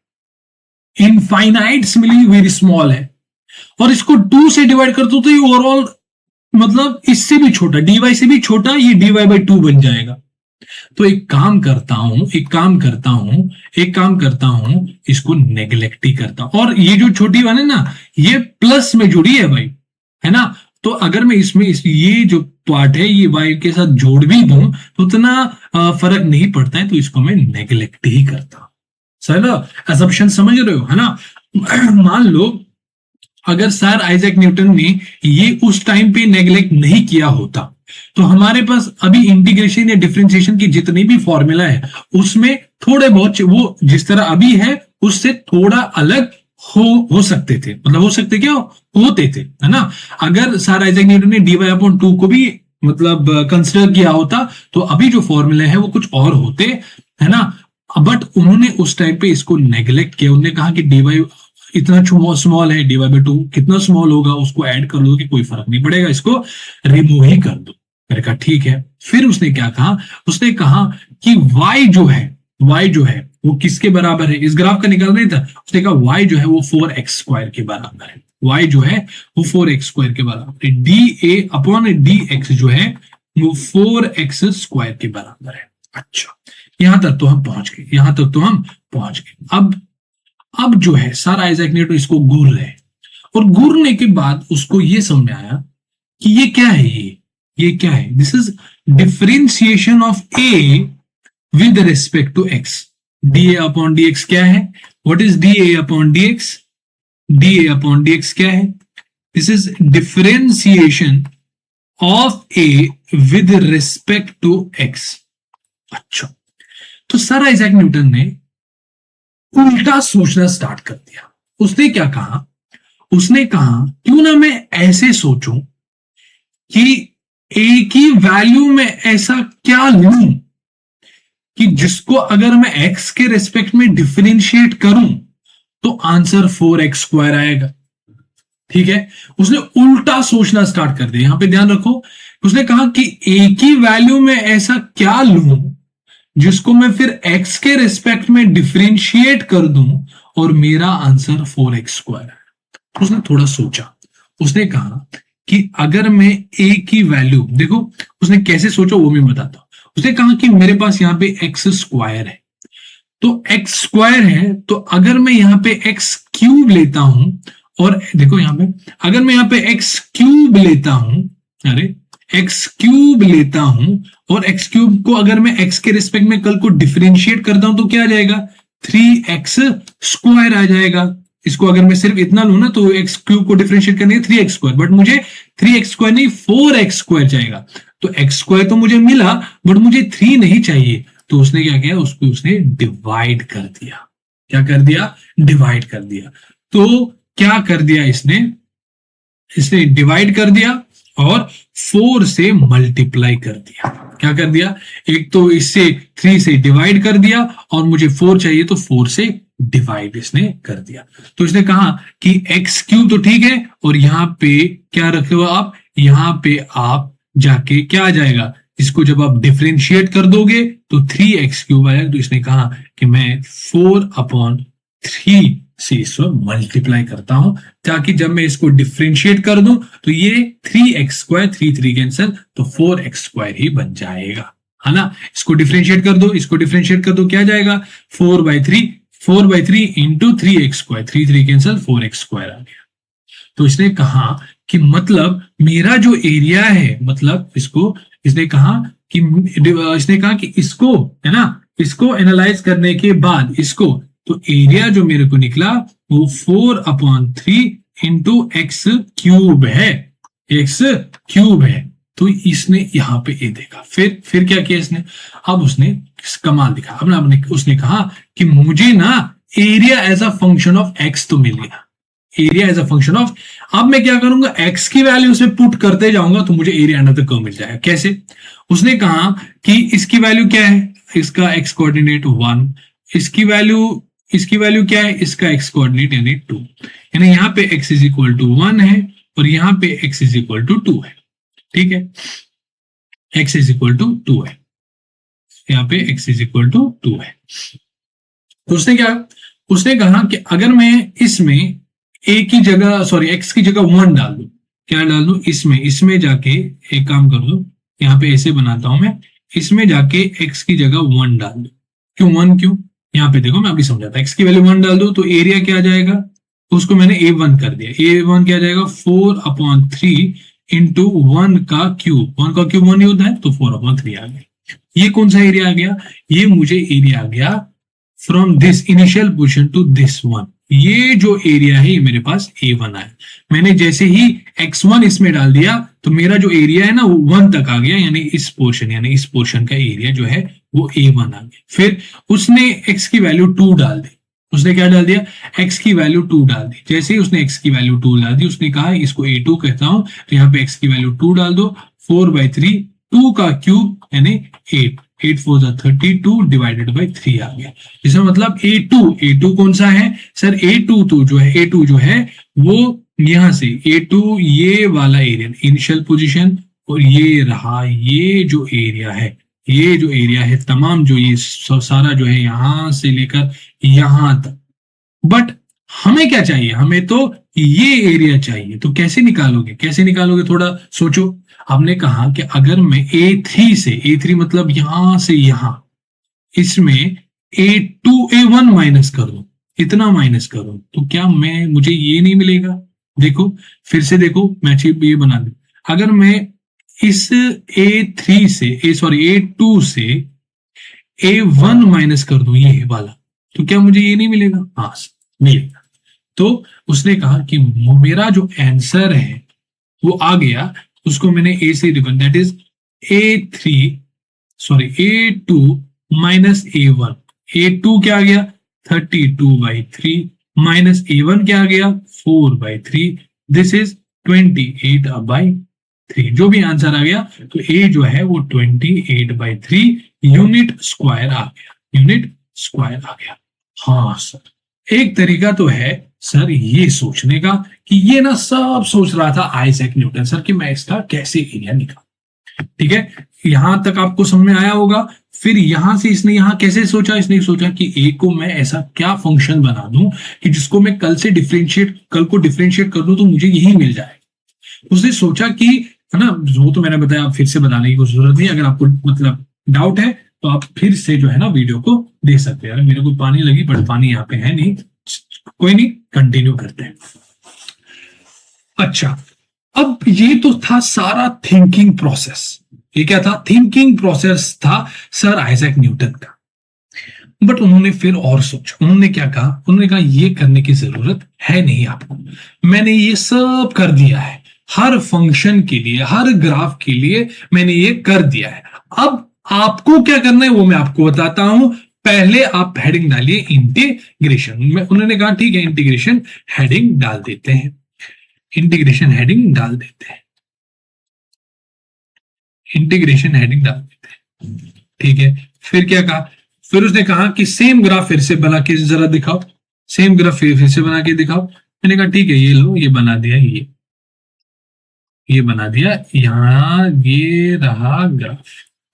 इनफाइनाइट्सली वेरी स्मॉल है, और इसको 2 से डिवाइड कर दो तो ये ओवरऑल मतलब इससे भी छोटा, dy से भी छोटा, ये dy/2 बन जाएगा। तो एक काम करता हूं, इसको नेग्लेक्ट ही करता हूं, और ये जो छोटी वाली है ना, ये प्लस में जुड़ी है भाई, है ना। तो अगर मैं इसमें ये जो पार्ट है ये y के साथ जोड़ भी दूं तो उतना फर्क नहीं पड़ता है, तो इसको मैं नेग्लेक्ट ही करता हूं। सर असम्पशन समझ रहे हो, है ना। मान लो अगर सर आइजैक न्यूटन ने ये उस टाइम पे नेग्लेक्ट नहीं किया होता तो हमारे पास अभी इंटीग्रेशन या डिफरेंशिएशन की जितनी भी फॉर्मूला है उसमें थोड़े बहुत वो जिस तरह अभी है उससे थोड़ा अलग हो सकते थे, मतलब हो सकते क्या होते थे, है ना। अगर सर आइजैक न्यूटन ने dy/2 को भी मतलब कंसिडर किया होता तो अभी जो फॉर्मूला है वो कुछ और होते, है ना। बट उन्होंने उस टाइम पे इसको नेग्लेक्ट किया, उन्होंने कहा कि dy इतना स्मॉल है, dy/2 कितना स्मॉल होगा उसको ऐड कर लो कि कोई फर्क नहीं पड़ेगा, इसको रिमूव ही कर दो। मैंने कहा ठीक है। फिर उसने क्या कहा, उसने कहा कि y जो है वो किसके बराबर है, इस ग्राफ का निकाल नहीं था, उसने कहा y जो है वो 4x² के बराबर है, y जो है वो 4x² के बराबर है, dA/dx जो है वो 4x² के बराबर है। अच्छा, यहां तक तो हम पहुंच गए। अब जो है सर आइजैक न्यूटन इसको घूर रहे हैं, और घूरने के बाद उसको ये समझ में आया कि ये क्या है, ये क्या है, this is differentiation of A with respect to x. dA/dx क्या है, व्हाट इज dA/dx, dA/dx क्या है, this is differentiation of A with respect to x. अच्छा, तो सर आइजैक न्यूटन ने उल्टा सोचना स्टार्ट कर दिया। उसने क्या कहा, उसने कहा क्यों ना मैं ऐसे सोचूं कि ए की वैल्यू में ऐसा क्या लूं कि जिसको अगर मैं एक्स के रेस्पेक्ट में डिफरेंशिएट करूं तो आंसर 4x² आएगा। ठीक है, उसने उल्टा सोचना स्टार्ट कर दिया। यहां पे ध्यान रखो, उसने कहा कि ए की वैल्यू में ऐसा क्या लूं जिसको मैं फिर x के रेस्पेक्ट में डिफरेंशिएट कर दूं और मेरा आंसर 4x² है। उसने थोड़ा सोचा, उसने कहा कि अगर मैं a की वैल्यू, देखो उसने कैसे सोचा वो मैं बताता हूं। उसने कहा कि मेरे पास यहां पे x² है, तो x² है, तो अगर मैं यहां पे x³ लेता हूं, और देखो यहां पे अगर मैं यहां पे x³ लेता हूं, अरे x³ लेता हूं, और x³ को अगर मैं x के रिस्पेक्ट में कल को डिफरेंशिएट करता हूं तो क्या आ जाएगा, 3x² आ जाएगा। इसको अगर मैं सिर्फ इतना लू ना तो x³ को डिफरेंशिएट करने 3x², बट मुझे 3x² नहीं 4x² जाएगा। तो x² तो मुझे मिला बट मुझे 3 नहीं चाहिए, तो उसने क्या किया, उसको उसने डिवाइड कर दिया। क्या कर दिया, डिवाइड कर दिया। तो क्या कर दिया इसने डिवाइड कर दिया और 4 से मल्टीप्लाई कर दिया। क्या कर दिया, एक तो इससे 3 से डिवाइड कर दिया और मुझे 4 चाहिए तो 4 से डिवाइड इसने कर दिया। तो इसने कहा कि x³ तो ठीक है, और यहां पे क्या रखे हो आप, यहां पे आप जाके क्या आ जाएगा, इसको जब आप डिफरेंशिएट कर दोगे तो 3x³ आएगा। तो इसने कहा कि मैं 4/3 से इसको मल्टीप्लाई करता हूं, ताकि जब मैं इसको डिफरेंशिएट कर दूं तो ये 3x², 3 कैंसिल, तो 4x² ही बन जाएगा, है ना। इसको डिफरेंशिएट कर दो, क्या जाएगा, 4/3 इंटू 3x², 3 कैंसिल, 4x² आ गया। तो इसने कहा कि मतलब मेरा जो एरिया है, मतलब इसने कहा कि इसको, है ना, इसको एनालाइज करने के बाद इसको, तो एरिया जो मेरे को निकला वो 4/3 इंटू एक्स क्यूब है, एक्स क्यूब है। तो इसने यहाँ पे ए देखा, फिर क्या किया इसने, अब उसने कमाल दिखा, अब उसने कहा कि मुझे ना area as a function of x तो मिल गया, area as a function of, अब मैं क्या करूंगा, एक्स की वैल्यू उसमें पुट करते जाऊंगा तो मुझे एरिया अंडर द कर्व मिल जाएगा। कैसे, उसने कहा कि इसकी वैल्यू क्या है, इसका एक्स कोऑर्डिनेट 1, इसकी वैल्यू क्या है, इसका एक्स कोऑर्डिनेट यानी 2, यानी यहाँ पे x इज इक्वल टू 1 है और यहाँ पे x इज इक्वल टू 2 है। ठीक है, x इज इक्वल टू 2 है, यहाँ पे x इज इक्वल टू 2 है। तो उसने कहा कि अगर मैं इसमें a की जगह x की जगह 1 डाल दूं, क्या डाल दूं, इसमें जाके एक काम कर दो, यहाँ पे ऐसे बनाता हूं मैं, इसमें जाके x की जगह 1 डाल दो। क्यों 1, क्यों, यहाँ पे देखो मैं अभी समझाता, x की वैल्यू 1 डाल दो तो एरिया क्या आ जाएगा, उसको मैंने a1 कर दिया, a1 क्या आ जाएगा 4/3 इंटू 1 का क्यूब, 1 का क्यूब 1 ही होता है, तो 4/3 आ गया। ये कौन सा एरिया आ गया, ये मुझे एरिया आ गया from this initial position to this one, ये जो एरिया है ये मेरे पास a1 आया। मैंने जैसे ही x1 इसमें डाल दिया तो मेरा जो एरिया है ना वो 1 तक आ गया, यानी इस पोर्शन का एरिया जो है वो a1 आ गया। फिर उसने x की वैल्यू 2 डाल दी, उसने क्या डाल दिया, x की वैल्यू 2 डाल दी। जैसे ही उसने x की वैल्यू 2 डाल दी, उसने कहा इसको a2 कहता हूं, तो यहाँ पे x की वैल्यू 2 डाल दो, 4/3, 2 का क्यूब यानी 8, 8 4 32 डिवाइडेड बाई 3 आ गया। इसका मतलब A2 कौन सा है सर, A2 जो है वो यहां से A2 ये वाला एरिया इनिशियल पोजीशन, और ये रहा ये जो एरिया है तमाम, जो ये सारा जो है यहां से लेकर यहां तक। बट हमें क्या चाहिए, हमें तो ये एरिया चाहिए, तो कैसे निकालोगे थोड़ा सोचो। आपने कहा कि अगर मैं A3 मतलब यहां से यहां, इसमें A1 माइनस कर दूं, इतना माइनस करूं, तो क्या मुझे ये नहीं मिलेगा। देखो फिर से देखो, मैं ये बना दूं, अगर मैं इस A2 से A1 माइनस कर दूं ये वाला, तो क्या मुझे ये नहीं मिलेगा, हाँ मिलेगा। तो उसने कहा कि मेरा जो आंसर है वो आ गया, उसको मैंने A से define, that is A2 minus A1, A2 क्या आ गया 32/3 माइनस A1 क्या आ गया 4/3, दिस इज 28/3। जो भी आंसर आ गया तो A जो है वो 28/3 यूनिट स्क्वायर आ गया। हाँ सर, एक तरीका तो है सर ये सोचने का कि ये ना सब सोच रहा था आइजैक न्यूटन सर कि मैं इसका कैसे एरिया निकाल। ठीक है, यहां तक आपको समझ में आया होगा। फिर यहां से इसने यहां कैसे सोचा, इसने सोचा कि ए को मैं ऐसा क्या फंक्शन बना दूं कि जिसको मैं कल को डिफरेंशिएट कर दूं तो मुझे यही मिल जाए। उसने सोचा कि है ना, वो तो मैंने बताया, आप फिर से बताने की कोई जरूरत नहीं। अगर आपको मतलब डाउट है तो आप फिर से जो है ना वीडियो को देख सकते हैं। मेरे को पानी लगी बट पानी यहाँ पे है नहीं, कोई नहीं, कंटिन्यू करते हैं। अच्छा, अब ये तो था सारा थिंकिंग प्रोसेस। ये क्या था, थिंकिंग प्रोसेस था सर आइजैक न्यूटन का। बट उन्होंने फिर और सोचा, उन्होंने क्या कहा, उन्होंने कहा ये करने की जरूरत है नहीं आपको, मैंने ये सब कर दिया है, हर फंक्शन के लिए, हर ग्राफ के लिए मैंने ये कर दिया है। अब आपको क्या करना है वो मैं आपको बताता हूं। पहले आप हेडिंग डालिए इंटीग्रेशन। उन्होंने कहा ठीक है, इंटीग्रेशन हेडिंग डाल देते हैं, इंटीग्रेशन हेडिंग डाल देते हैं। ठीक है, फिर क्या कहा, फिर उसने कहा कि सेम ग्राफ फिर से बना के जरा दिखाओ, सेम ग्राफ फिर से बना के दिखाओ। मैंने कहा ठीक है, ये लो, ये बना दिया, ये बना दिया, यहां ये रहा ग्राफ,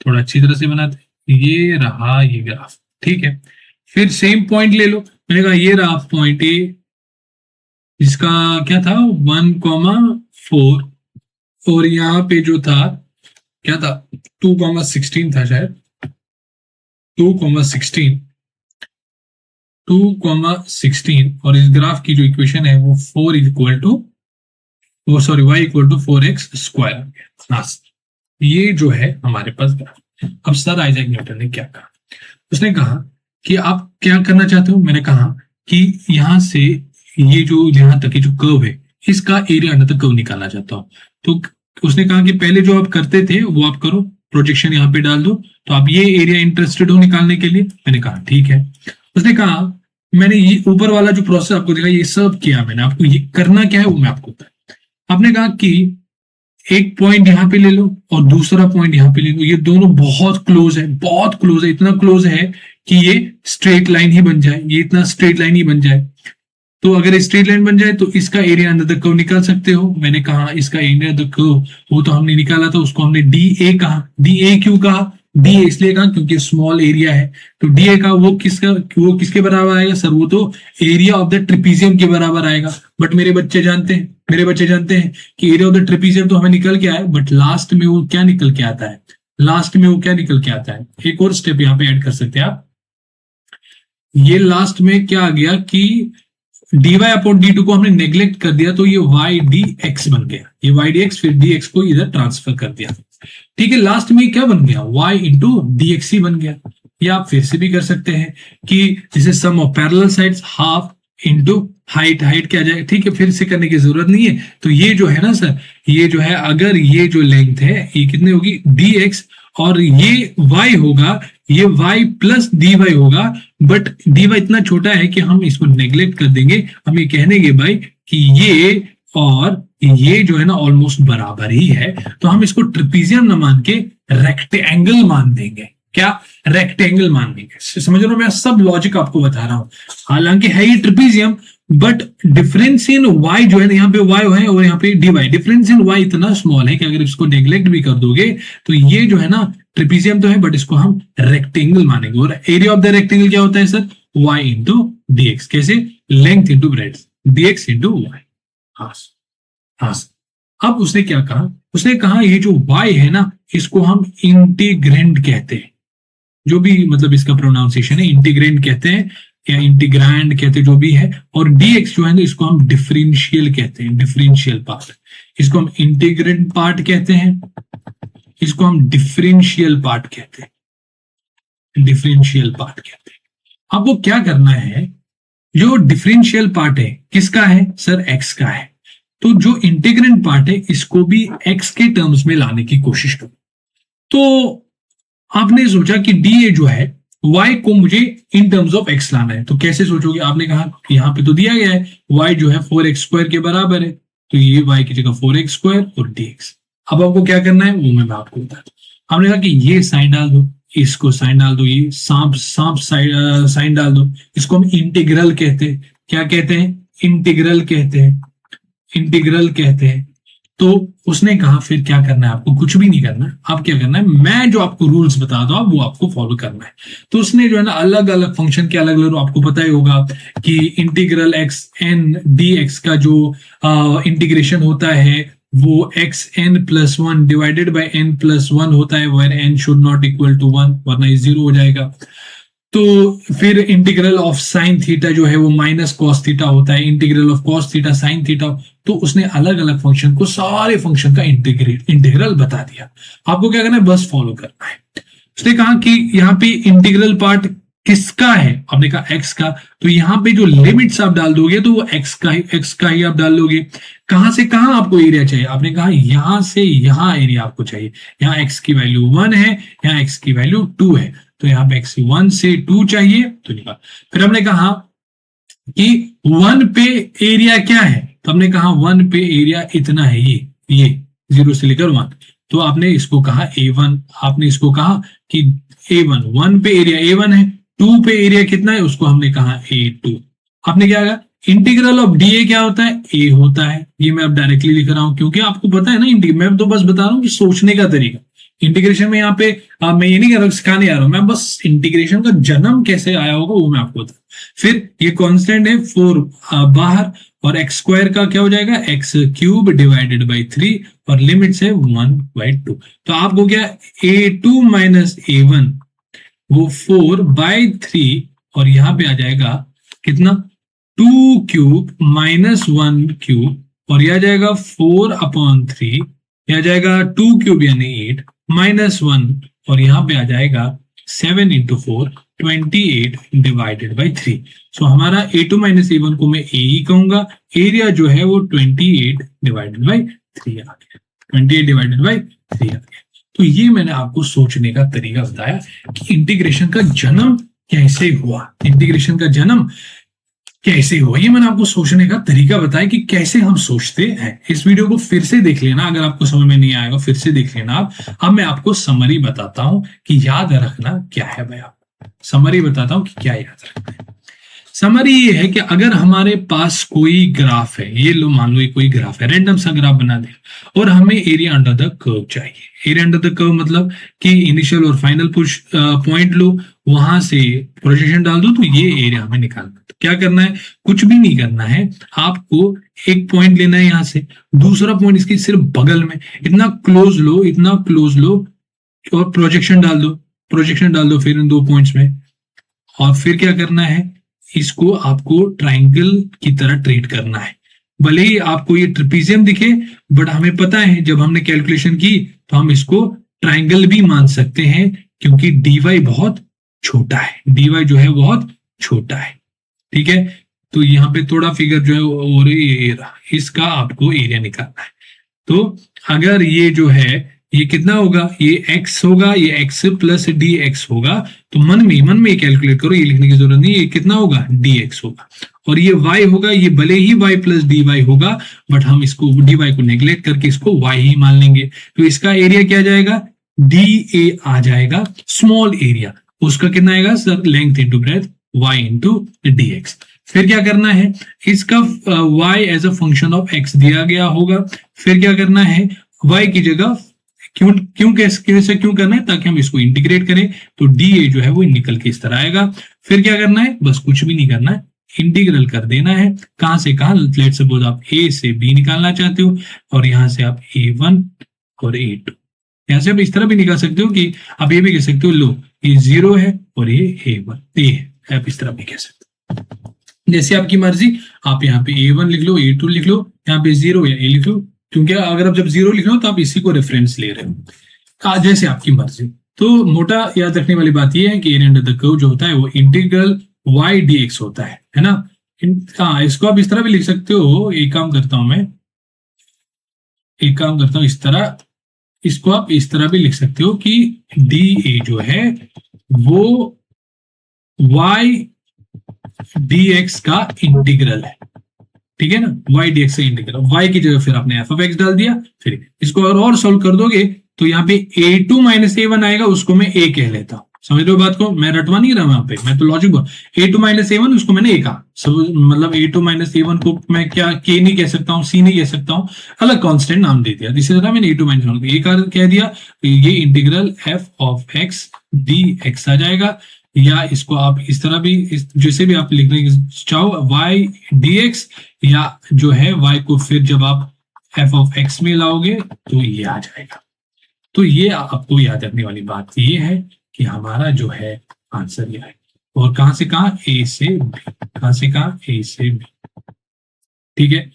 थोड़ा अच्छी तरह से बनाते, ये रहा ये ग्राफ। ठीक है, फिर सेम पॉइंट ले लो। मैंने कहा ये रहा पॉइंट ए, इसका क्या था 1,4, और यहाँ पे जो था क्या था 2,16 था शायद, 2,16, और इस ग्राफ की जो इक्वेशन है वो y equal to 4x square. ये जो है हमारे पास ग्राफ। अब सर आइजैक न्यूटन ने क्या कहा, उसने कहा कि आप क्या करना चाहते हो। मैंने कहा कि यहां से ये जो यहां तक की जो कर्व है इसका एरिया अंडर द कर्व निकालना चाहता हूं। तो उसने कहा कि पहले जो आप करते थे वो आप करो, प्रोजेक्शन यहाँ पे डाल दो, तो आप ये एरिया इंटरेस्टेड हो निकालने के लिए। मैंने कहा ठीक है। उसने कहा मैंने ये ऊपर वाला जो प्रोसेस आपको दिखा ये सब किया मैंने, आपको ये करना क्या है वो मैं आपको बता। आपने कहा कि एक पॉइंट यहां पे ले लो और दूसरा पॉइंट यहां पे ले लो, ये दोनों बहुत क्लोज है, बहुत क्लोज है, इतना क्लोज है कि ये स्ट्रेट लाइन ही बन जाए, ये इतना स्ट्रेट लाइन ही बन जाए। तो अगर स्ट्रेट लाइन बन जाए तो इसका एरिया अंडर द कर्व निकाल सकते हो। मैंने कहा इसका एरिया अंडर द कर्व वो तो हमने निकाला था, उसको हमने डी ए कहा। डी ए क्यों कहा? डी ए इसलिए कहा क्योंकि स्मॉल एरिया है। तो डी ए का वो किसके बराबर आएगा सर? वो तो एरिया ऑफ द ट्रिपीजियम के बराबर आएगा। बट मेरे बच्चे जानते हैं कि एरिया ऑफ द ट्रिपीजियम तो हमें निकल के आया, बट लास्ट में वो क्या निकल के आता है? लास्ट में वो क्या निकल के आता है? एक और स्टेप यहाँ पे ऐड कर सकते हैं आप। ये लास्ट में क्या आ गया कि dy अपॉन डी2 को हमने नेग्लेक्ट कर दिया, तो ये वाई डी एक्स बन गया। ये वाई डी एक्स, फिर डी एक्स को इधर ट्रांसफर कर दिया। ठीक है, लास्ट में क्या बन गया? y इंटू डी एक्स ही बन गया। या आप फिर से भी कर सकते हैं कि जैसे sum of parallel sides half into height. Height क्या जाएगा? ठीक है, फिर से करने की जरूरत नहीं है। तो ये जो है ना सर, ये जो है अगर ये जो लेंथ है ये कितनी होगी? डी एक्स, और ये y होगा, ये y प्लस डी वाई होगा। बट डी वाई इतना छोटा है कि हम इसको नेग्लेक्ट कर देंगे। हम ये कहनेंगे भाई कि ये और ये जो है ना ऑलमोस्ट बराबर ही है, तो हम इसको ट्रिपीजियम न मान के रेक्टेंगल मान देंगे। क्या? रेक्टेंगल मान देंगे। समझ रहे हो? मैं सब लॉजिक आपको बता रहा हूं। हालांकि है ये trapezium, but difference in y जो है ना, यहाँ पे y है और यहाँ पे dy, डिफरेंस इन y इतना स्मॉल है कि अगर इसको नेग्लेक्ट भी कर दोगे तो ये जो है ना ट्रिपीजियम तो है, बट इसको हम रेक्टेंगल मानेंगे। और एरिया ऑफ द रेक्टेंगल क्या होता है सर? y into dx। कैसे? Length into breadth, dx into y। हाँ। अब उसने क्या कहा? उसने कहा ये जो y है ना इसको हम इंटीग्रेंड कहते हैं। जो भी मतलब इसका प्रोनाउंसिएशन है, इंटीग्रेंड कहते हैं या इंटीग्रैंड कहते हैं, जो भी है। और dx जो है ना इसको हम डिफरेंशियल कहते हैं, डिफरेंशियल पार्ट। इसको हम इंटीग्रेंड पार्ट कहते हैं, इसको हम डिफरेंशियल पार्ट कहते हैं, डिफरेंशियल पार्ट कहते हैं। अब वो क्या करना है? जो डिफरेंशियल पार्ट है किसका है सर? x का है। तो जो इंटीग्रेंड पार्ट है इसको भी x के टर्म्स में लाने की कोशिश करो। तो आपने सोचा कि dA जो है y को मुझे इन टर्म्स ऑफ x लाना है। तो कैसे सोचोगे? आपने कहा यहां पे तो दिया गया है y जो है 4x स्क्वायर के बराबर है, तो ये y की जगह 4x स्क्वायर और dx। अब आपको क्या करना है वो मैं आपको बताता हूं। हमने कहा कि ये साइन डाल दो, इसको साइन डाल दो, ये सांप साइन डाल दो। इसको हम इंटीग्रल कहते हैं। क्या कहते हैं? इंटीग्रल कहते हैं, इंटीग्रल कहते हैं। तो उसने कहा फिर क्या करना है? आपको कुछ भी नहीं करना है। आप क्या करना है? मैं जो आपको रूल्स बता दो वो आपको फॉलो करना है। तो उसने जो है ना अलग अलग फंक्शन के अलग अलग, आपको पता ही होगा कि integral x n d x का जो इंटीग्रेशन होता है वो x n plus one divided by n plus one होता है, where n should not equal to one, वरना ये जीरो हो जाएगा। तो फिर इंटीग्रल ऑफ साइन थीटा जो है वो माइनस कॉस थीटा होता है, integral of cos theta sine theta. तो उसने अलग अलग फंक्शन को, सारे फंक्शन का इंटीग्रल बता दिया। आपको क्या करना है? बस फॉलो करना है। उसने कहा कि यहाँ पे इंटीग्रल पार्ट किसका है? आपने कहा एक्स का। तो यहाँ पे जो लिमिट्स आप डाल दोगे तो वो एक्स का ही आप डाल दोगे। कहां से कहां आपको एरिया चाहिए? आपने कहा यहां से यहां एरिया आपको चाहिए। यहाँ एक्स की वैल्यू 1 है, यहाँ एक्स की वैल्यू 2 है, तो यहाँ पे एक्स 1 से 2 चाहिए तो निकाल। फिर हमने कहा कि 1 पे एरिया क्या है? तो हमने कहा 1 पे एरिया इतना है, ये 0 से लेकर 1। तो आपने इसको कहा A1, आपने इसको कहा कि A1, 1 पे एरिया A1 है, 2 पे एरिया कितना है उसको हमने कहा A2। आपने क्या कहा? इंटीग्रल ऑफ डीए क्या होता है? A होता है। ये मैं अब डायरेक्टली लिख रहा हूं क्योंकि आपको पता है ना, मैं तो बस बता रहा हूं कि सोचने का तरीका। इंटीग्रेशन में यहाँ पे मैं ये नहीं कह रहा सिखाने आ रहा हूं, मैं बस इंटीग्रेशन का जन्म कैसे आया होगा वो मैं आपको बता। फिर ये कांस्टेंट है 4 बाहर, और एक्स स्क्वायर का क्या हो जाएगा? एक्स क्यूब डिवाइडेड बाई 3, और लिमिट्स है 1/2। तो आपको क्या? A2 माइनस A1 वो 4/3, और यहां पे आ जाएगा कितना? 2 क्यूब माइनस 1 क्यूब, और यह आ जाएगा 4/3, यह आ जाएगा 2 क्यूब यानी 8 माइनस 1, और यहां पे आ जाएगा 7 इंटू 4 28 डिवाइडेड बाई 3। सो हमारा A2 माइनस A1 को मैं A ही कहूंगा, एरिया जो है वो 28 डिवाइडेड बाई 3 आ गया, 28 डिवाइडेड बाई 3 आ गया। तो ये मैंने आपको सोचने का तरीका बताया कि इंटीग्रेशन का जन्म कैसे हुआ, इंटीग्रेशन का जन्म कैसे हुआ, ये मैंने आपको सोचने का तरीका बताया कि कैसे हम सोचते हैं। इस वीडियो को फिर से देख लेना, अगर आपको समझ में नहीं आएगा फिर से देख लेना आप। अब मैं आपको समरी बताता हूं कि याद रखना क्या है। मैं आपको समरी बताता हूं कि क्या याद रखना है। समरी ये है कि अगर हमारे पास कोई ग्राफ है, ये लो मान लो ये कोई ग्राफ है, रैंडम सा ग्राफ बना दे, और हमें एरिया अंडर द कर्व चाहिए। एरिया अंडर द कर्व मतलब कि इनिशियल और फाइनल पॉइंट लो, वहां से प्रोजेक्शन डाल दो, तो ये एरिया हमें निकालना है। तो क्या करना है, कुछ भी नहीं करना है, आपको एक पॉइंट लेना है यहां से, दूसरा पॉइंट इसके सिर्फ बगल में, इतना क्लोज लो, इतना क्लोज लो, और प्रोजेक्शन डाल दो, प्रोजेक्शन डाल दो फिर इन दो पॉइंट्स में। और फिर क्या करना है, इसको आपको ट्राइंगल की तरह ट्रीट करना है। भले ही आपको ये ट्रेपेजियम दिखे, बट हमें पता है जब हमने कैलकुलेशन की तो हम इसको ट्राइंगल भी मान सकते हैं, क्योंकि dy बहुत छोटा है, dy जो है बहुत छोटा है। ठीक है, तो यहाँ पे थोड़ा फिगर जो है और इसका आपको एरिया निकालना है। तो अगर ये जो है ये कितना होगा, ये x होगा, ये x प्लस dx होगा, तो मन में कैलकुलेट करो, ये लिखने की जरूरत नहीं, ये कितना होगा dx होगा। और ये y होगा, ये भले ही y प्लस dy होगा, बट हम इसको dy को नेग्लेक्ट करके इसको y ही मान लेंगे। तो इसका एरिया क्या जाएगा, dA आ जाएगा, स्मॉल एरिया, उसका कितना आएगा sir, length into breadth y into dx। फिर क्या करना है, इसका y as a function of x दिया गया होगा। फिर क्या करना है, y की जगह क्यों कैसे क्यों करना है, ताकि हम इसको इंटीग्रेट करें, तो dA जो है वो निकल के इस तरह आएगा। फिर क्या करना है, बस कुछ भी नहीं करना है, इंटीग्रल कर देना है, कहां से कहां, लेट्स सपोज आप A से B निकालना चाहते हो, और यहां से आप A1 और A2, यहां से आप इस तरह भी निकाल सकते हो कि आप ये भी कह सकते हो, लो ये 0 है और ये A1 A है, आप इस तरह भी कह सकते हो, जैसे आपकी मर्जी। आप यहाँ पे A1 लिख लो, A2 लिख लो, यहाँ पे 0 या A लिख लो, क्योंकि अगर आप जब 0 लिख रहे हो तो आप इसी को रेफरेंस ले रहे हो, जैसे आपकी मर्जी। तो मोटा याद रखने वाली बात यह है कि एरिया अंडर द कर्व जो होता है वो इंटीग्रल y dx होता है ना। हाँ, इसको आप इस तरह भी लिख सकते हो, एक काम करता हूं मैं, एक काम करता हूं इस तरह, इसको आप इस तरह भी लिख सकते हो कि dA जो है वो y dx का इंटीग्रल है, ठीक है ना, y dx का इंटीग्रल, y की जगह फिर आपने f of x डाल दिया। फिर इसको अगर और सोल्व कर दोगे तो यहाँ पे A2 माइनस A1 आएगा, उसको मैं A कह लेता हूँ। समझ रहे हो बात को, मैं रटवा नहीं रहा वहां पे, मैं तो लॉजिक बोल, A2 माइनस A1 उसको मैंने A कहा, मतलब A2 माइनस A1 को मैं क्या K नहीं कह सकता हूँ, C नहीं कह सकता हूँ, अलग कांस्टेंट नाम दे दिया। इसी तरह मैंने A2 माइनस A1 को A कह दिया, तो ये integral f of x dx आ जाएगा। या इसको आप इस तरह भी, जैसे भी आप लिखने चाहो, y dx, या जो है y को फिर जब आप f ऑफ x में लाओगे तो ये आ जाएगा। तो ये आपको याद रखने वाली बात ये है कि हमारा जो है आंसर ये है, और कहां से कहां, A से B, कहां से कहां, A से B। ठीक है,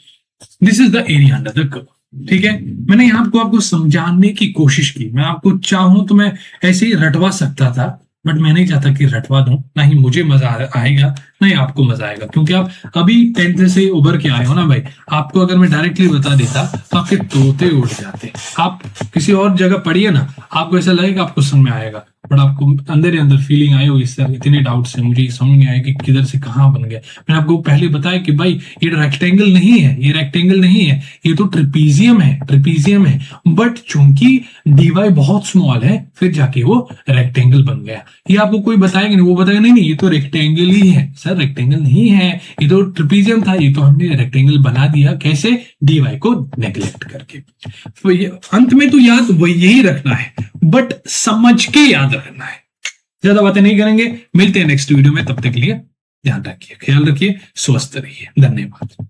this is the area under the curve. ठीक है, मैंने यहाँ आपको समझाने की कोशिश की, मैं आपको चाहूं तो मैं ऐसे ही रटवा सकता था, बट मैं नहीं चाहता कि रटवा दूं, ना ही मुझे मजा आएगा ना ही आपको मजा आएगा, क्योंकि आप अभी 10th से उभर के आए हो ना भाई। आपको अगर मैं डायरेक्टली बता देता तो आपके तोते उड़ जाते। आप किसी और जगह पढ़िए ना, आपको ऐसा लगेगा आपको समझ में आएगा, बट आपको अंदर ही अंदर फीलिंग आई हो इससे, इतने डाउट से मुझे समझ नहीं आया कि किधर से कहां बन गया। मैंने आपको पहले बताया कि भाई ये रेक्टेंगल नहीं है, ये रेक्टेंगल नहीं है, ये तो ट्रेपेजियम है, ट्रेपेजियम है, बट चूंकि dy बहुत स्मॉल है फिर जाके वो रेक्टेंगल बन गया। ये आपको कोई बताएगा नहीं, वो बताएगा नहीं नहीं ये तो रेक्टेंगल ही है। सर रेक्टेंगल नहीं है, ये तो ट्रेपेजियम था, ये तो हमने रेक्टेंगल बना दिया, कैसे, dy को नेग्लेक्ट करके। तो ये अंत में तो याद वो यही रखना है, बट समझ के याद रखना है, ज्यादा बातें नहीं करेंगे। मिलते हैं नेक्स्ट वीडियो में, तब तक के लिए ध्यान रखिए, ख्याल रखिए, स्वस्थ रहिए, धन्यवाद।